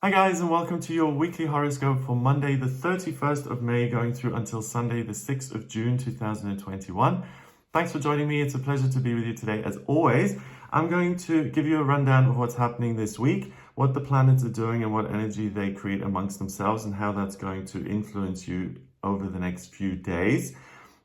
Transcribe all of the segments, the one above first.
Hi guys, and welcome to your weekly horoscope for Monday the 31st of May going through until Sunday the 6th of June 2021. Thanks for joining me. It's a pleasure to be with you today. As always, I'm going to give you a rundown of what's happening this week, what the planets are doing and what energy they create amongst themselves and how that's going to influence you over the next few days.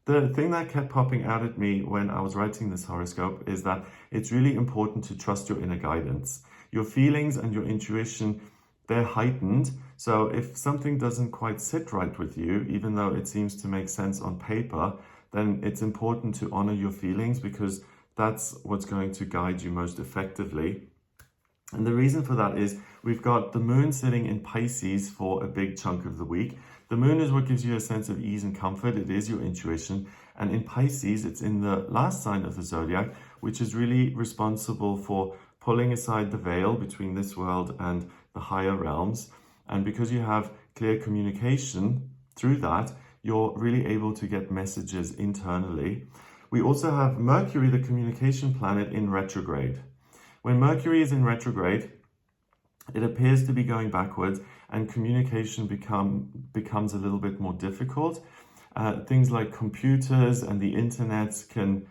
The thing that kept popping out at me when I was writing this horoscope is that it's really important to trust your inner guidance. Your feelings and your intuition, they're heightened. So if something doesn't quite sit right with you, even though it seems to make sense on paper, then it's important to honor your feelings because that's what's going to guide you most effectively. And the reason for that is we've got the moon sitting in Pisces for a big chunk of the week. The moon is what gives you a sense of ease and comfort. It is your intuition. And in Pisces, it's in the last sign of the zodiac, which is really responsible for pulling aside the veil between this world and the higher realms. And because you have clear communication through that, you're really able to get messages internally. We also have Mercury, the communication planet, in retrograde. When Mercury is in retrograde, it appears to be going backwards and communication becomes a little bit more difficult. Things like computers and the internet can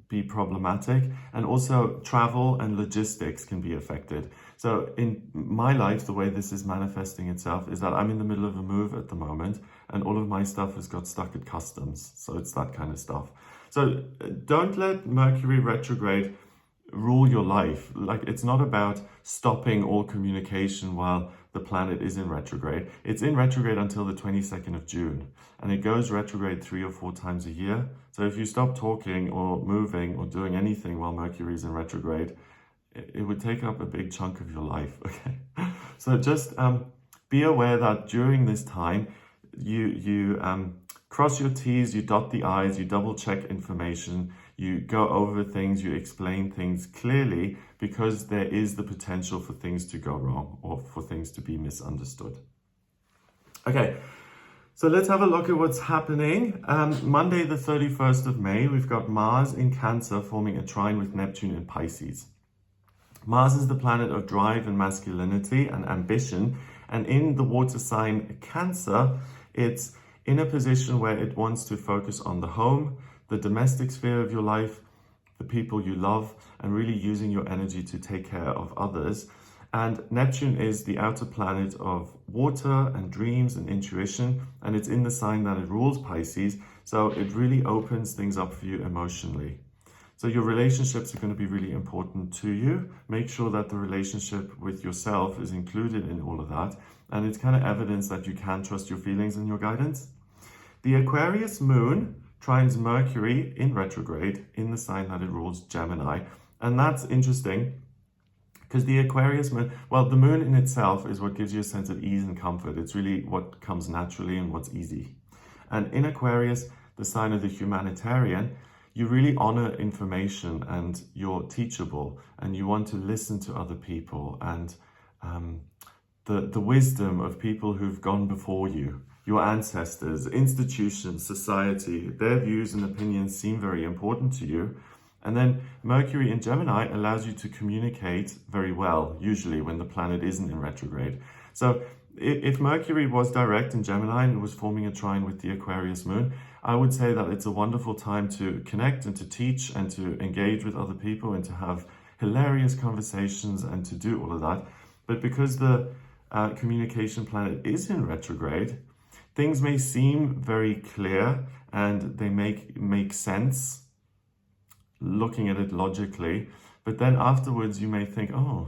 be problematic, and also travel and logistics can be affected. So in my life, the way this is manifesting itself is that I'm in the middle of a move at the moment and all of my stuff has got stuck at customs. So it's that kind of stuff. So don't let Mercury retrograde rule your life. Like, it's not about stopping all communication while the planet is in retrograde. It's in retrograde until the 22nd of June, and it goes retrograde 3 or 4 times a year. So if you stop talking or moving or doing anything while Mercury is in retrograde, it would take up a big chunk of your life. Okay, so just be aware that during this time you cross your T's, you dot the I's, you double check information, you go over things, you explain things clearly, because there is the potential for things to go wrong or for things to be misunderstood. Okay, so let's have a look at what's happening. Monday the 31st of May, we've got Mars in Cancer forming a trine with Neptune in Pisces. Mars is the planet of drive and masculinity and ambition, and in the water sign Cancer, it's in a position where it wants to focus on the home, the domestic sphere of your life, the people you love, and really using your energy to take care of others. And Neptune is the outer planet of water and dreams and intuition, and it's in the sign that it rules Pisces, so it really opens things up for you emotionally. So your relationships are going to be really important to you. Make sure that the relationship with yourself is included in all of that, and it's kind of evidence that you can trust your feelings and your guidance. The Aquarius Moon trines Mercury in retrograde in the sign that it rules, Gemini. And that's interesting because the Aquarius Moon, well, the moon in itself is what gives you a sense of ease and comfort. It's really what comes naturally and what's easy. And in Aquarius, the sign of the humanitarian, you really honor information and you're teachable and you want to listen to other people and the wisdom of people who've gone before you. Your ancestors, institutions, society, their views and opinions seem very important to you. And then Mercury in Gemini allows you to communicate very well, usually when the planet isn't in retrograde. So if Mercury was direct in Gemini and was forming a trine with the Aquarius Moon, I would say that it's a wonderful time to connect and to teach and to engage with other people and to have hilarious conversations and to do all of that. But because the communication planet is in retrograde, things may seem very clear and they make sense looking at it logically, but then afterwards you may think, oh,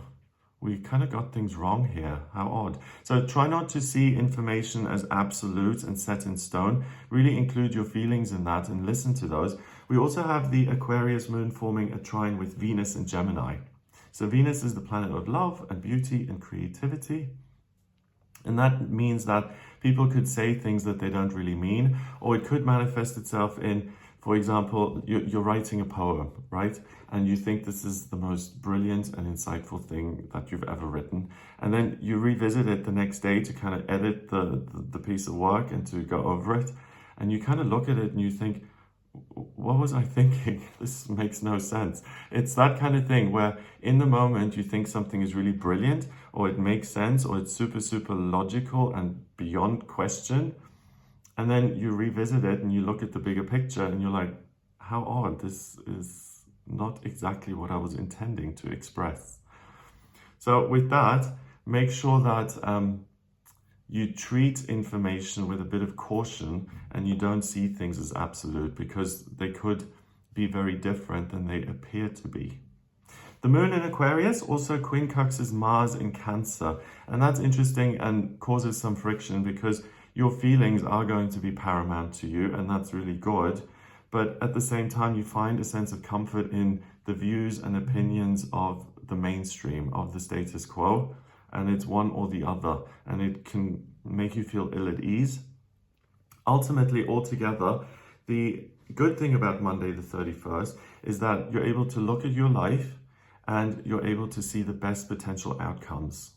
we kind of got things wrong here. How odd. So try not to see information as absolute and set in stone. Really include your feelings in that and listen to those. We also have the Aquarius Moon forming a trine with Venus and Gemini. So Venus is the planet of love and beauty and creativity. And that means that people could say things that they don't really mean, or it could manifest itself in, for example, you're writing a poem, right? And you think this is the most brilliant and insightful thing that you've ever written. And then you revisit it the next day to kind of edit the piece of work and to go over it. And you kind of look at it and you think, what was I thinking? This makes no sense. It's that kind of thing where in the moment you think something is really brilliant, or it makes sense, or it's super, super logical and beyond question. And then you revisit it and you look at the bigger picture and you're like, how odd, this is not exactly what I was intending to express. So with that, make sure that you treat information with a bit of caution and you don't see things as absolute, because they could be very different than they appear to be. The moon in Aquarius also quincunxes Mars in Cancer, and that's interesting and causes some friction because your feelings are going to be paramount to you, and that's really good. But at the same time, you find a sense of comfort in the views and opinions of the mainstream, of the status quo, and it's one or the other, and it can make you feel ill at ease. Ultimately, altogether, the good thing about Monday the 31st is that you're able to look at your life and you're able to see the best potential outcomes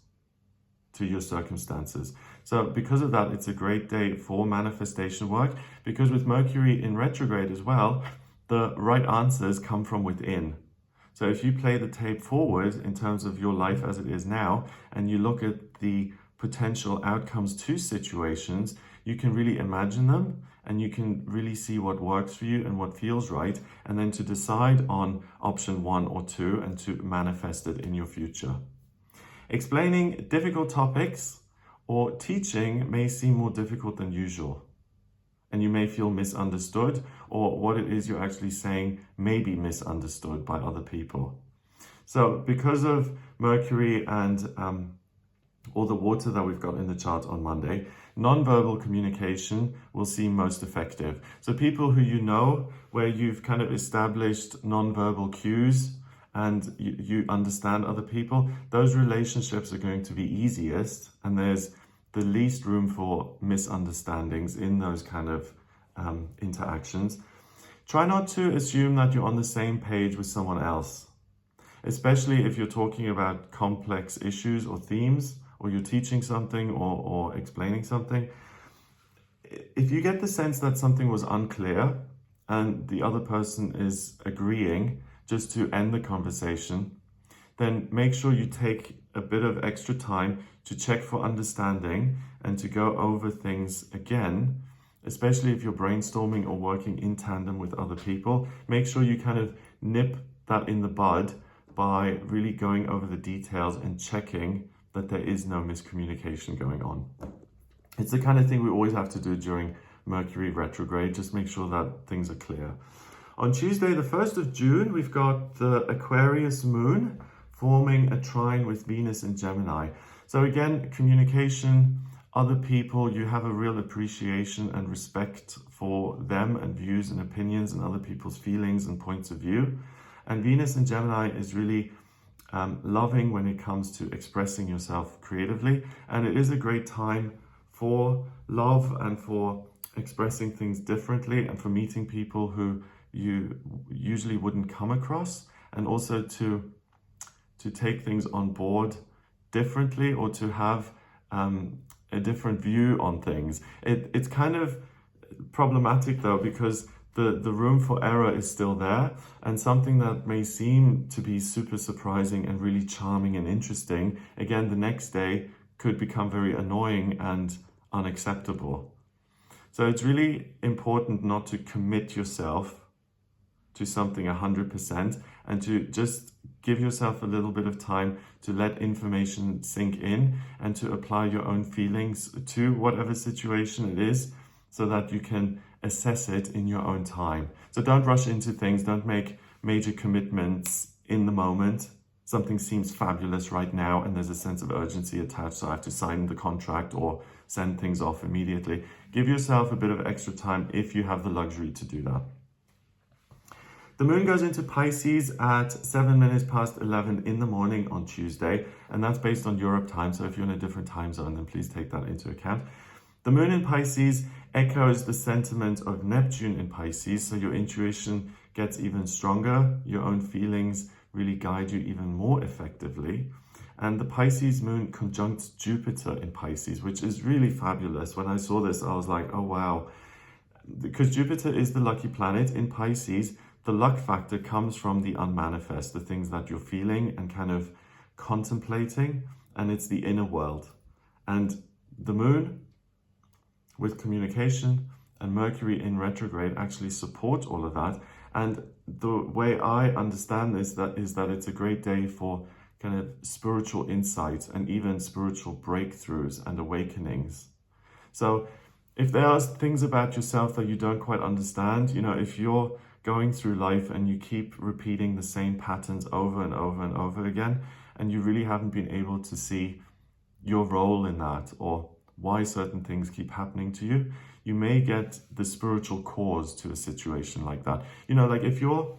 to your circumstances. So because of that, it's a great day for manifestation work, because with Mercury in retrograde as well, the right answers come from within. So if you play the tape forward in terms of your life as it is now, and you look at the potential outcomes to situations, you can really imagine them and you can really see what works for you and what feels right, and then to decide on option 1 or 2 and to manifest it in your future. Explaining difficult topics or teaching may seem more difficult than usual, and you may feel misunderstood, or what it is you're actually saying may be misunderstood by other people. So because of Mercury and all the water that we've got in the chart on Monday, non-verbal communication will seem most effective. So people who you know, where you've kind of established non-verbal cues and you understand other people, those relationships are going to be easiest, and there's the least room for misunderstandings in those kind of interactions. Try not to assume that you're on the same page with someone else, especially if you're talking about complex issues or themes, or you're teaching something or explaining something. If you get the sense that something was unclear and the other person is agreeing just to end the conversation, then make sure you take a bit of extra time to check for understanding and to go over things again, especially if you're brainstorming or working in tandem with other people. Make sure you kind of nip that in the bud by really going over the details and checking that there is no miscommunication going on. It's the kind of thing we always have to do during Mercury retrograde, just make sure that things are clear. On Tuesday, the 1st of June, we've got the Aquarius Moon forming a trine with Venus in Gemini. So again, communication, other people, you have a real appreciation and respect for them and views and opinions and other people's feelings and points of view. And Venus in Gemini is really loving when it comes to expressing yourself creatively. And it is a great time for love and for expressing things differently and for meeting people who you usually wouldn't come across, and also to take things on board differently, or to have a different view on things. It's kind of problematic though, because the room for error is still there, and something that may seem to be super surprising and really charming and interesting, again, the next day could become very annoying and unacceptable. So it's really important not to commit yourself to something 100%, and to just give yourself a little bit of time to let information sink in and to apply your own feelings to whatever situation it is, so that you can assess it in your own time. So don't rush into things, don't make major commitments in the moment. Something seems fabulous right now and there's a sense of urgency attached, so I have to sign the contract or send things off immediately. Give yourself a bit of extra time if you have the luxury to do that. The moon goes into Pisces at 7 minutes past 11 in the morning on Tuesday, and that's based on Europe time, so if you're in a different time zone, then please take that into account. The moon in Pisces echoes the sentiment of Neptune in Pisces, so your intuition gets even stronger, your own feelings really guide you even more effectively. And the Pisces moon conjuncts Jupiter in Pisces, which is really fabulous. When I saw this, I was like, oh wow. because Jupiter is the lucky planet in Pisces, the luck factor comes from the unmanifest, the things that you're feeling and kind of contemplating, and it's the inner world. And the moon with communication and Mercury in retrograde actually support all of that. And the way I understand this is that it's a great day for kind of spiritual insight and even spiritual breakthroughs and awakenings. So if there are things about yourself that you don't quite understand, if you're going through life and you keep repeating the same patterns over and over and over again, and you really haven't been able to see your role in that or why certain things keep happening to you, you may get the spiritual cause to a situation like that. Like if you're,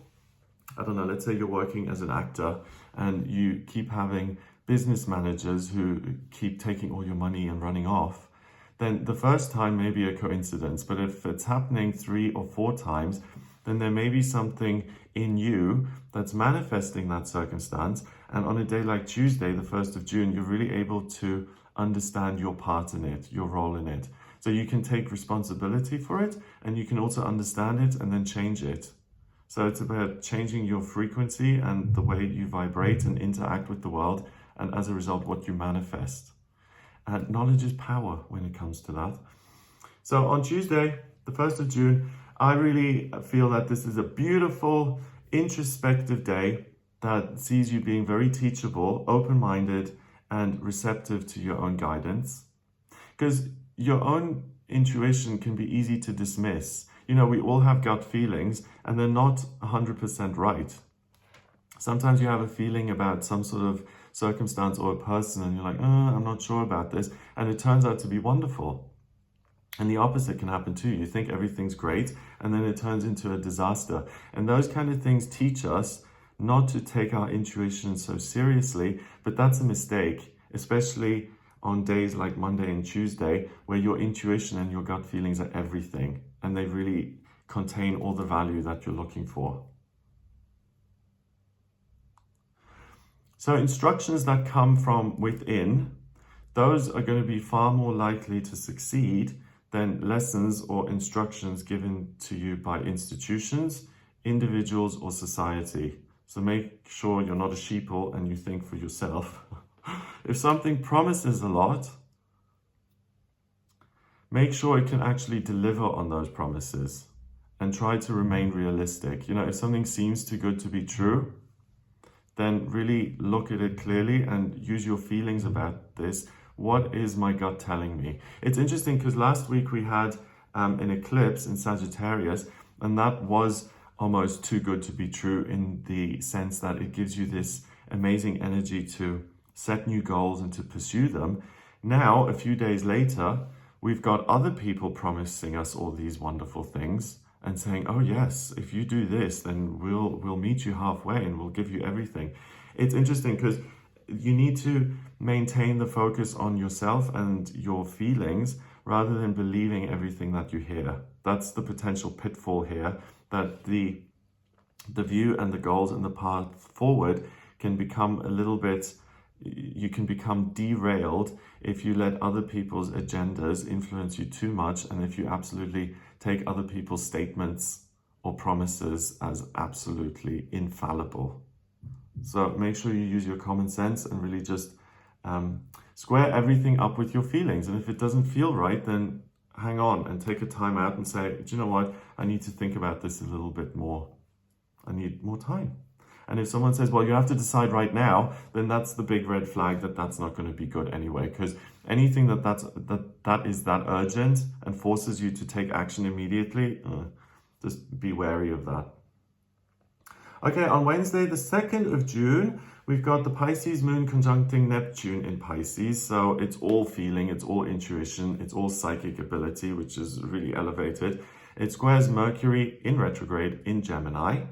I don't know, let's say you're working as an actor and you keep having business managers who keep taking all your money and running off, then the first time may be a coincidence. But if it's happening 3 or 4 times, then there may be something in you that's manifesting that circumstance. And on a day like Tuesday, the 1st of June, you're really able to understand your part in it, your role in it. So you can take responsibility for it, and you can also understand it and then change it. So it's about changing your frequency and the way you vibrate and interact with the world, and as a result, what you manifest. And knowledge is power when it comes to that. So on Tuesday, the 1st of June, I really feel that this is a beautiful, introspective day that sees you being very teachable, open-minded, and receptive to your own guidance. Because your own intuition can be easy to dismiss. We all have gut feelings, and they're not 100% right. Sometimes you have a feeling about some sort of circumstance or a person, and you're like, I'm not sure about this, and it turns out to be wonderful. And the opposite can happen too. You think everything's great, and then it turns into a disaster. And those kind of things teach us not to take our intuition so seriously, but that's a mistake, especially on days like Monday and Tuesday, where your intuition and your gut feelings are everything, and they really contain all the value that you're looking for. So instructions that come from within, those are going to be far more likely to succeed than lessons or instructions given to you by institutions, individuals, or society. So make sure you're not a sheeple and you think for yourself. If something promises a lot, make sure it can actually deliver on those promises and try to remain realistic. If something seems too good to be true, then really look at it clearly and use your feelings about this. What is my gut telling me? It's interesting because last week we had an eclipse in Sagittarius, and that was almost too good to be true in the sense that it gives you this amazing energy to set new goals and to pursue them. Now, a few days later, we've got other people promising us all these wonderful things and saying, oh yes, if you do this, then we'll meet you halfway and we'll give you everything. It's interesting because you need to maintain the focus on yourself and your feelings rather than believing everything that you hear. That's the potential pitfall here, that the view and the goals and the path forward can become a little bit, you can become derailed if you let other people's agendas influence you too much, and if you absolutely take other people's statements or promises as absolutely infallible. So make sure you use your common sense and really just square everything up with your feelings. And if it doesn't feel right, then hang on and take a time out and say, do you know what? I need to think about this a little bit more. I need more time. And if someone says, well, you have to decide right now, then that's the big red flag that's not going to be good anyway. Because anything that is that urgent and forces you to take action immediately, just be wary of that. Okay, on Wednesday, the 2nd of June, we've got the Pisces moon conjuncting Neptune in Pisces. So it's all feeling, it's all intuition, it's all psychic ability, which is really elevated. It squares Mercury in retrograde in Gemini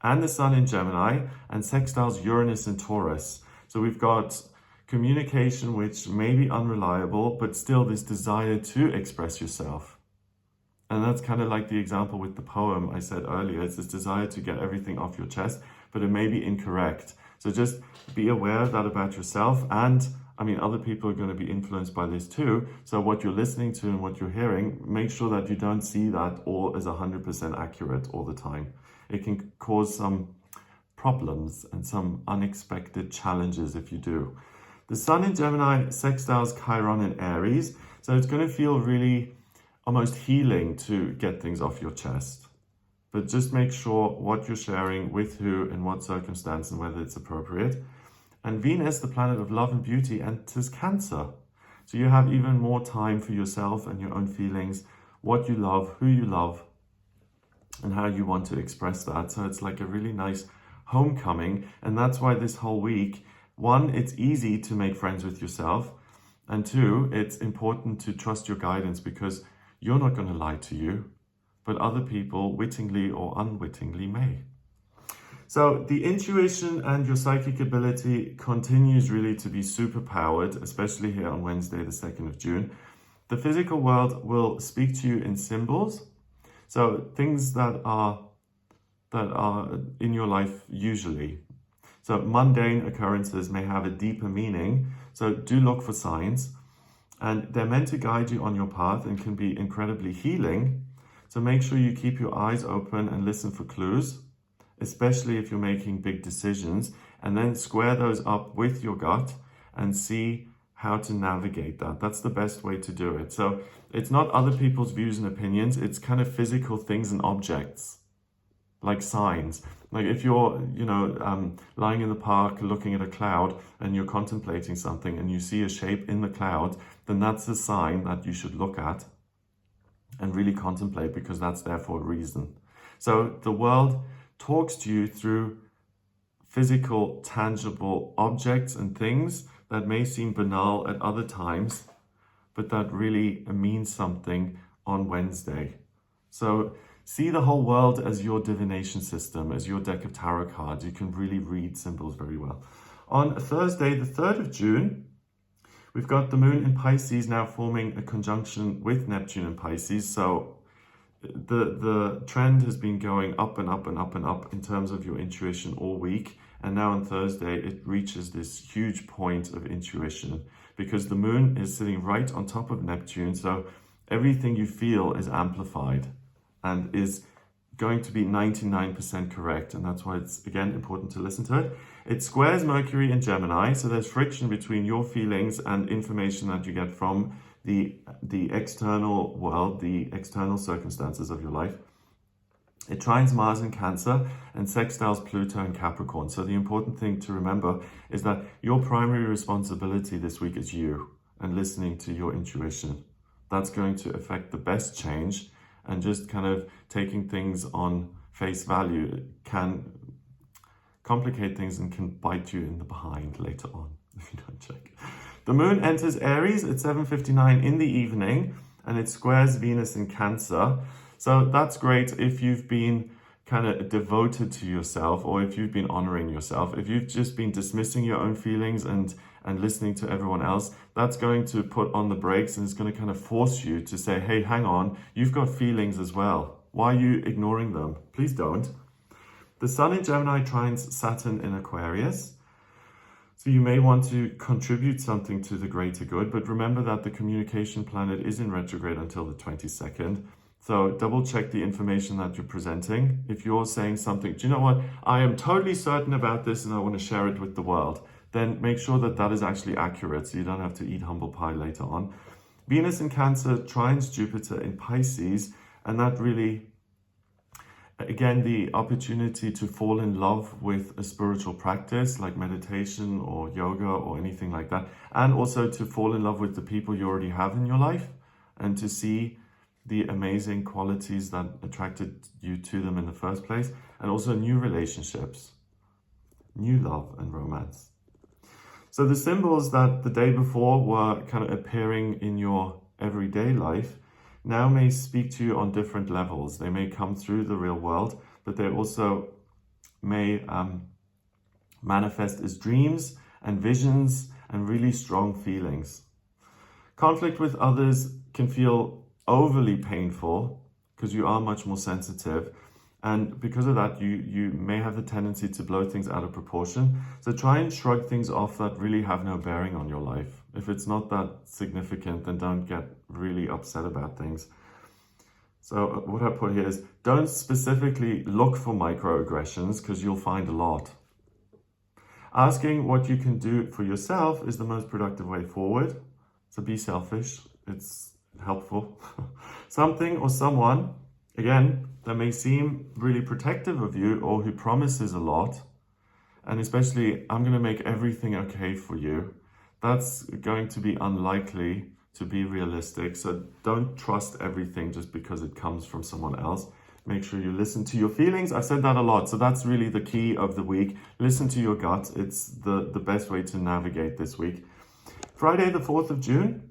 and the Sun in Gemini, and sextiles Uranus in Taurus. So we've got communication which may be unreliable, but still this desire to express yourself. And that's kind of like the example with the poem I said earlier. It's this desire to get everything off your chest, but it may be incorrect. So just be aware of that about yourself and I mean, other people are going to be influenced by this too. So what you're listening to and what you're hearing, make sure that you don't see that all as 100% accurate all the time. It can cause some problems and some unexpected challenges if you do. The Sun in Gemini sextiles Chiron in Aries. So it's going to feel really almost healing to get things off your chest. But just make sure what you're sharing with who, in what circumstance, and whether it's appropriate. And Venus, the planet of love and beauty, enters Cancer. So you have even more time for yourself and your own feelings, what you love, who you love, and how you want to express that. So it's like a really nice homecoming. And that's why this whole week, one, it's easy to make friends with yourself. And two, it's important to trust your guidance because you're not going to lie to you, but other people, wittingly or unwittingly, may. So the intuition and your psychic ability continues really to be super powered, especially here on Wednesday, the 2nd of June. The physical world will speak to you in symbols. So things that are in your life usually. So mundane occurrences may have a deeper meaning. So do look for signs. And they're meant to guide you on your path and can be incredibly healing. So make sure you keep your eyes open and listen for clues, especially if you're making big decisions, and then square those up with your gut and see how to navigate that. That's the best way to do it. So it's not other people's views and opinions, it's kind of physical things and objects, like signs. Like if you're, lying in the park looking at a cloud and you're contemplating something and you see a shape in the cloud, then that's a sign that you should look at and really contemplate, because that's there for a reason. So the world talks to you through physical, tangible objects and things that may seem banal at other times, but that really means something on Wednesday. So see the whole world as your divination system, as your deck of tarot cards. You can really read symbols very well. On Thursday, the 3rd of June, we've got the moon in Pisces now forming a conjunction with Neptune in Pisces. So the trend has been going up and up and up and up in terms of your intuition all week. And now on Thursday, it reaches this huge point of intuition because the moon is sitting right on top of Neptune. So everything you feel is amplified and is going to be 99% correct. And that's why it's, again, important to listen to it. It squares Mercury in Gemini. So there's friction between your feelings and information that you get from the external world, the external circumstances of your life. It trines Mars in Cancer and sextiles Pluto in Capricorn. So the important thing to remember is that your primary responsibility this week is you and listening to your intuition. That's going to affect the best change, and just kind of taking things on face value can complicate things and can bite you in the behind later on if you don't check. The moon enters Aries at 7:59 in the evening and it squares Venus in Cancer. So that's great if you've been kind of devoted to yourself, or if you've been honoring yourself. If you've just been dismissing your own feelings and listening to everyone else, that's going to put on the brakes and it's going to kind of force you to say, hey, hang on, you've got feelings as well. Why are you ignoring them? Please don't. The Sun in Gemini trines Saturn in Aquarius. So you may want to contribute something to the greater good, but remember that the communication planet is in retrograde until the 22nd. So double check the information that you're presenting. If you're saying something, do you know what, I am totally certain about this and I want to share it with the world, then make sure that that is actually accurate so you don't have to eat humble pie later on. Venus in Cancer trines Jupiter in Pisces, and that really, again, the opportunity to fall in love with a spiritual practice like meditation or yoga or anything like that, and also to fall in love with the people you already have in your life and to see the amazing qualities that attracted you to them in the first place, and also new relationships, new love and romance. So the symbols that the day before were kind of appearing in your everyday life now may speak to you on different levels. They may come through the real world, but they also may manifest as dreams and visions and really strong feelings. Conflict with others can feel overly painful because you are much more sensitive, And because of that, you may have the tendency to blow things out of proportion. So try and shrug things off that really have no bearing on your life. If it's not that significant, then don't get really upset about things. So what I put here is, don't specifically look for microaggressions because you'll find a lot. Asking what you can do for yourself is the most productive way forward. So be selfish. It's helpful. Something or someone, again, that may seem really protective of you or who promises a lot, and especially, I'm going to make everything okay for you, that's going to be unlikely to be realistic. So don't trust everything just because it comes from someone else. Make sure you listen to your feelings. I've said that a lot. So that's really the key of the week. Listen to your gut. It's the best way to navigate this week. Friday, the 4th of June,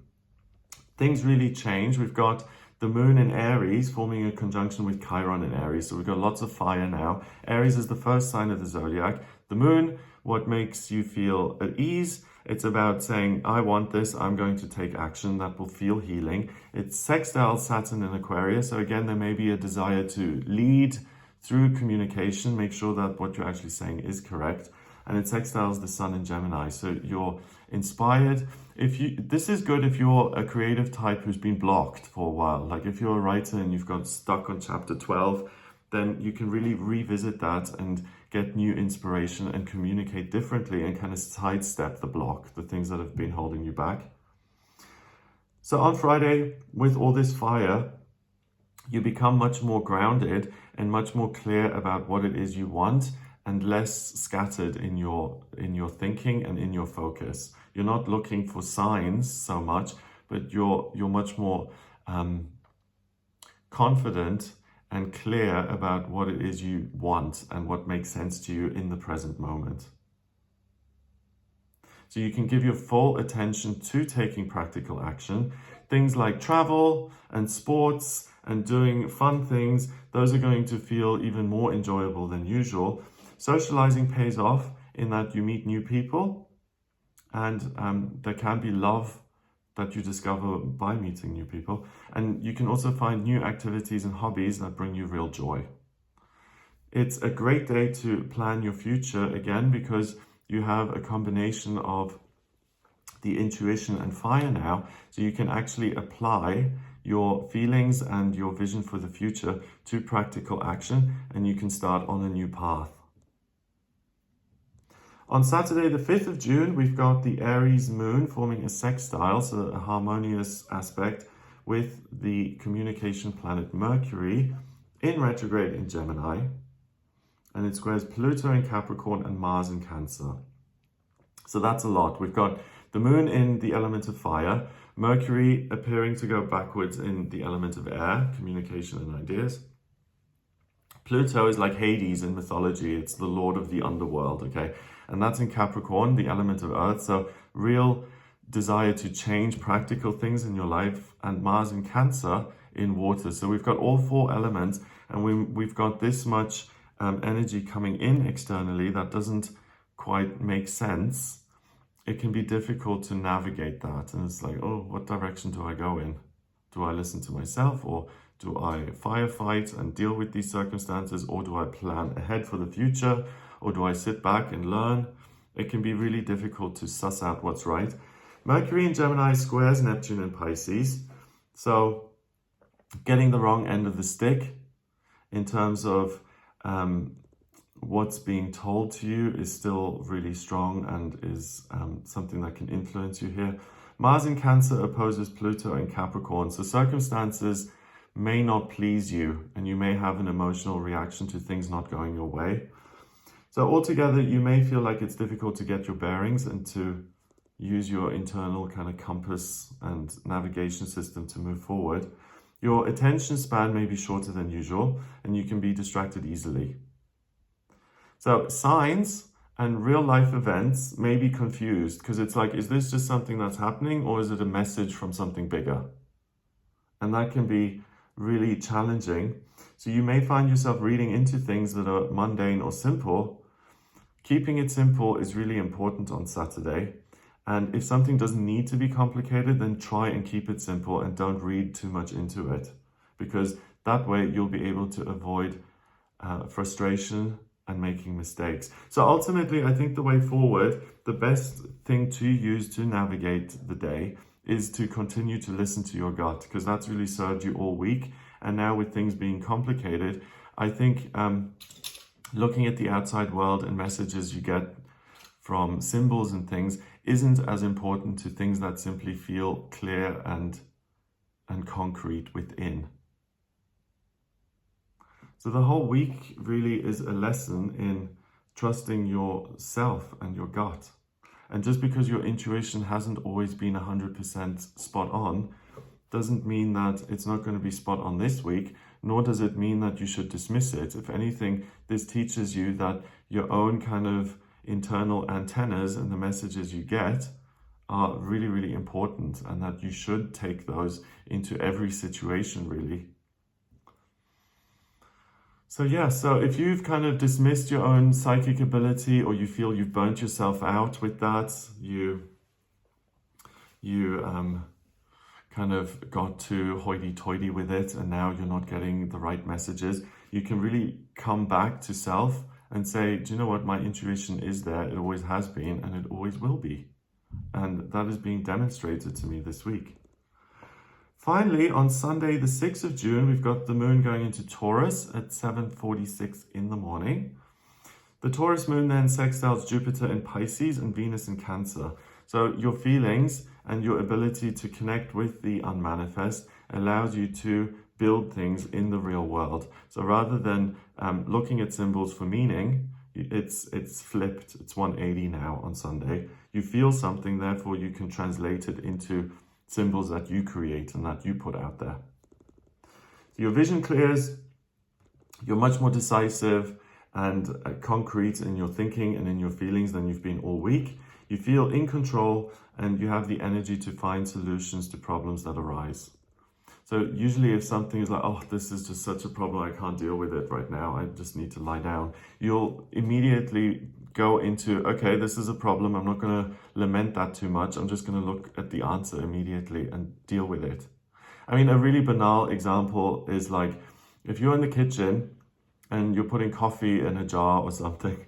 things really change. We've got the moon in Aries forming a conjunction with Chiron in Aries. So we've got lots of fire now. Aries is the first sign of the zodiac. The moon, what makes you feel at ease. It's about saying, I want this, I'm going to take action. That will feel healing. It's sextile Saturn in Aquarius. So again, there may be a desire to lead through communication. Make sure that what you're actually saying is correct. And it sextiles the sun in Gemini. So you're inspired. This is good if you're a creative type who's been blocked for a while. Like if you're a writer and you've got stuck on chapter 12, then you can really revisit that and get new inspiration and communicate differently and kind of sidestep the block, the things that have been holding you back. So on Friday, with all this fire, you become much more grounded and much more clear about what it is you want, and less scattered in your thinking and in your focus. You're not looking for signs so much, but you're much more confident and clear about what it is you want and what makes sense to you in the present moment. So you can give your full attention to taking practical action. Things like travel and sports and doing fun things, those are going to feel even more enjoyable than usual. Socializing pays off in that you meet new people, and there can be love that you discover by meeting new people. And you can also find new activities and hobbies that bring you real joy. It's a great day to plan your future again, because you have a combination of the intuition and fire now. So you can actually apply your feelings and your vision for the future to practical action, and you can start on a new path. On Saturday, the 5th of June, we've got the Aries Moon forming a sextile, so a harmonious aspect with the communication planet Mercury in retrograde in Gemini. And it squares Pluto in Capricorn and Mars in Cancer. So that's a lot. We've got the moon in the element of fire, Mercury appearing to go backwards in the element of air, communication and ideas. Pluto is like Hades in mythology. It's the lord of the underworld, okay? And that's in Capricorn, the element of earth. So real desire to change practical things in your life. And Mars in Cancer in water. So we've got all four elements, and we've got this much energy coming in externally that doesn't quite make sense. It can be difficult to navigate that. And it's like, oh, what direction do I go in? Do I listen to myself, or do I firefight and deal with these circumstances, or do I plan ahead for the future, or do I sit back and learn? It can be really difficult to suss out what's right. Mercury in Gemini squares Neptune in Pisces. So getting the wrong end of the stick in terms of what's being told to you is still really strong and is something that can influence you here. Mars in Cancer opposes Pluto in Capricorn. So circumstances may not please you, and you may have an emotional reaction to things not going your way. So altogether, you may feel like it's difficult to get your bearings and to use your internal kind of compass and navigation system to move forward. Your attention span may be shorter than usual, and you can be distracted easily. So signs and real life events may be confused, because it's like, is this just something that's happening, or is it a message from something bigger? And that can be really challenging. So you may find yourself reading into things that are mundane or simple. Keeping it simple is really important on Saturday. And if something doesn't need to be complicated, then try and keep it simple and don't read too much into it, because that way you'll be able to avoid frustration and making mistakes. So ultimately, I think the way forward, the best thing to use to navigate the day is to continue to listen to your gut, because that's really served you all week. And now with things being complicated, I think looking at the outside world and messages you get from symbols and things isn't as important to things that simply feel clear and concrete within. So the whole week really is a lesson in trusting yourself and your gut. And just because your intuition hasn't always been 100% spot on, doesn't mean that it's not going to be spot on this week, nor does it mean that you should dismiss it. If anything, this teaches you that your own kind of internal antennas and the messages you get are really, really important, and that you should take those into every situation, really. So yeah, so if you've kind of dismissed your own psychic ability, or you feel you've burnt yourself out with that, you kind of got too hoity-toity with it, and now you're not getting the right messages, you can really come back to self and say, do you know what, my intuition is there, it always has been, and it always will be. And that is being demonstrated to me this week. Finally, on Sunday, the 6th of June, we've got the moon going into Taurus at 7:46 in the morning. The Taurus moon then sextiles Jupiter in Pisces and Venus in Cancer. So your feelings and your ability to connect with the unmanifest allows you to build things in the real world. So rather than looking at symbols for meaning, it's flipped. It's 180 now on Sunday. You feel something, therefore you can translate it into symbols that you create and that you put out there. Your vision clears, you're much more decisive and concrete in your thinking and in your feelings than you've been all week. You feel in control and you have the energy to find solutions to problems that arise. So usually if something is like, oh, this is just such a problem, I can't deal with it right now, I just need to lie down, you'll immediately go into, okay, this is a problem, I'm not going to lament that too much, I'm just going to look at the answer immediately and deal with it. I mean, a really banal example is like, if you're in the kitchen and you're putting coffee in a jar or something,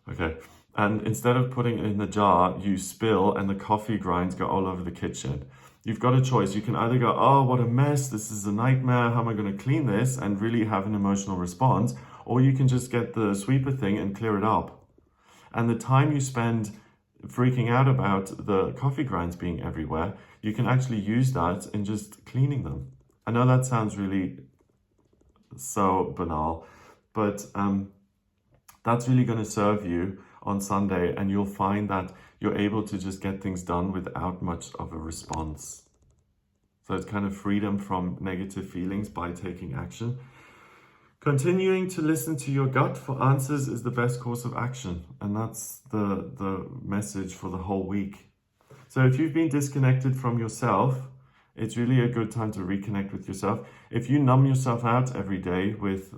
okay, and instead of putting it in the jar, you spill and the coffee grinds go all over the kitchen. You've got a choice. You can either go, oh, what a mess, this is a nightmare, how am I going to clean this, and really have an emotional response, or you can just get the sweeper thing and clear it up. And the time you spend freaking out about the coffee grinds being everywhere, you can actually use that in just cleaning them. I know that sounds really so banal, but that's really going to serve you on Sunday, and you'll find that you're able to just get things done without much of a response. So it's kind of freedom from negative feelings by taking action. Continuing to listen to your gut for answers is the best course of action, and that's the message for the whole week. So if you've been disconnected from yourself, it's really a good time to reconnect with yourself. If you numb yourself out every day with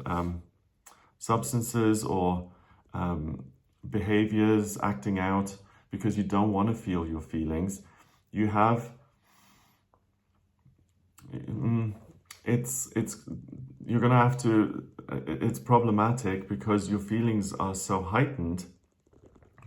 substances or behaviors, acting out because you don't want to feel your feelings, you have you're gonna have to, it's problematic because your feelings are so heightened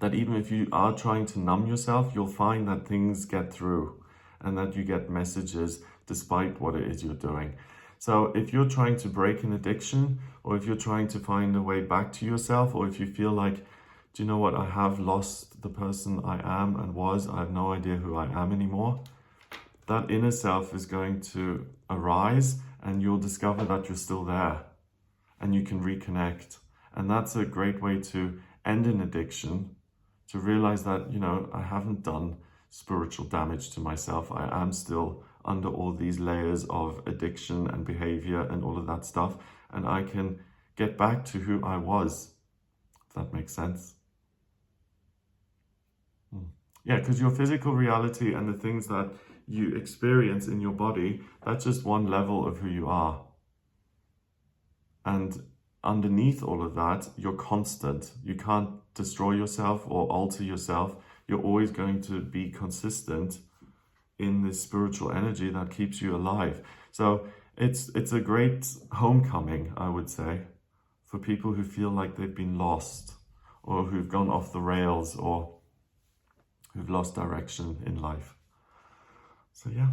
that even if you are trying to numb yourself, you'll find that things get through and that you get messages despite what it is you're doing. So if you're trying to break an addiction, or if you're trying to find a way back to yourself, or if you feel like, do you know what, I have lost the person I am and was, I have no idea who I am anymore, that inner self is going to arise and you'll discover that you're still there and you can reconnect. And that's a great way to end an addiction, to realize that, you know, I haven't done spiritual damage to myself. I am still under all these layers of addiction and behavior and all of that stuff. And I can get back to who I was, if that makes sense. Yeah, because your physical reality and the things that you experience in your body, that's just one level of who you are. And underneath all of that, you're constant. You can't destroy yourself or alter yourself. You're always going to be consistent in this spiritual energy that keeps you alive. So it's a great homecoming, I would say. for people who feel like they've been lost, or who've gone off the rails, or who've lost direction in life. So yeah.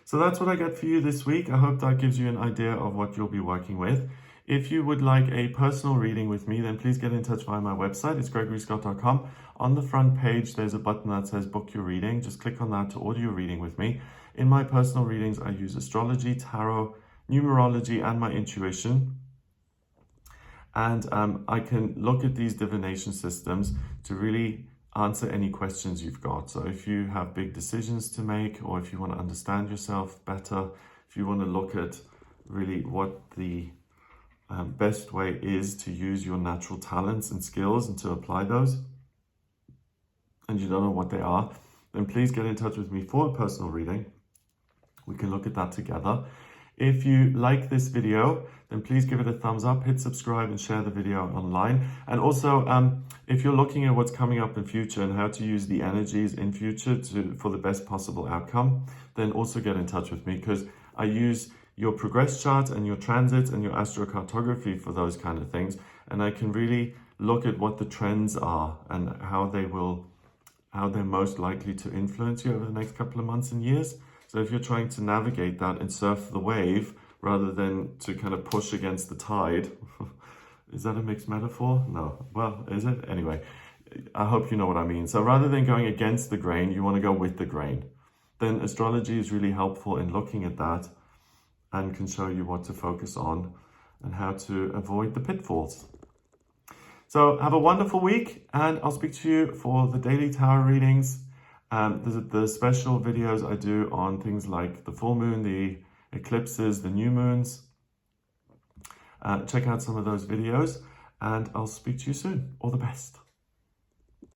So that's what I get for you this week. I hope that gives you an idea of what you'll be working with. If you would like a personal reading with me, then please get in touch via my website. It's gregoryscott.com. On the front page, there's a button that says book your reading. Just click on that to order your reading with me. In my personal readings, I use astrology, tarot, numerology, and my intuition. And I can look at these divination systems to really answer any questions you've got. So if you have big decisions to make, or if you want to understand yourself better, if you want to look at really what the best way is to use your natural talents and skills and to apply those, and you don't know what they are, then please get in touch with me for a personal reading. We can look at that together. If you like this video, then please give it a thumbs up, hit subscribe, and share the video online. And also, if you're looking at what's coming up in future and how to use the energies in future for the best possible outcome, then also get in touch with me, because I use your progress chart and your transits and your astrocartography for those kind of things. And I can really look at what the trends are and how they're most likely to influence you over the next couple of months and years. So if you're trying to navigate that and surf the wave rather than to kind of push against the tide, is that a mixed metaphor? No. Well, is it? Anyway, I hope you know what I mean. So rather than going against the grain, you want to go with the grain. Then astrology is really helpful in looking at that and can show you what to focus on and how to avoid the pitfalls. So have a wonderful week, and I'll speak to you for the daily tarot readings. There's the special videos I do on things like the full moon, the eclipses, the new moons. Check out some of those videos, and I'll speak to you soon. All the best.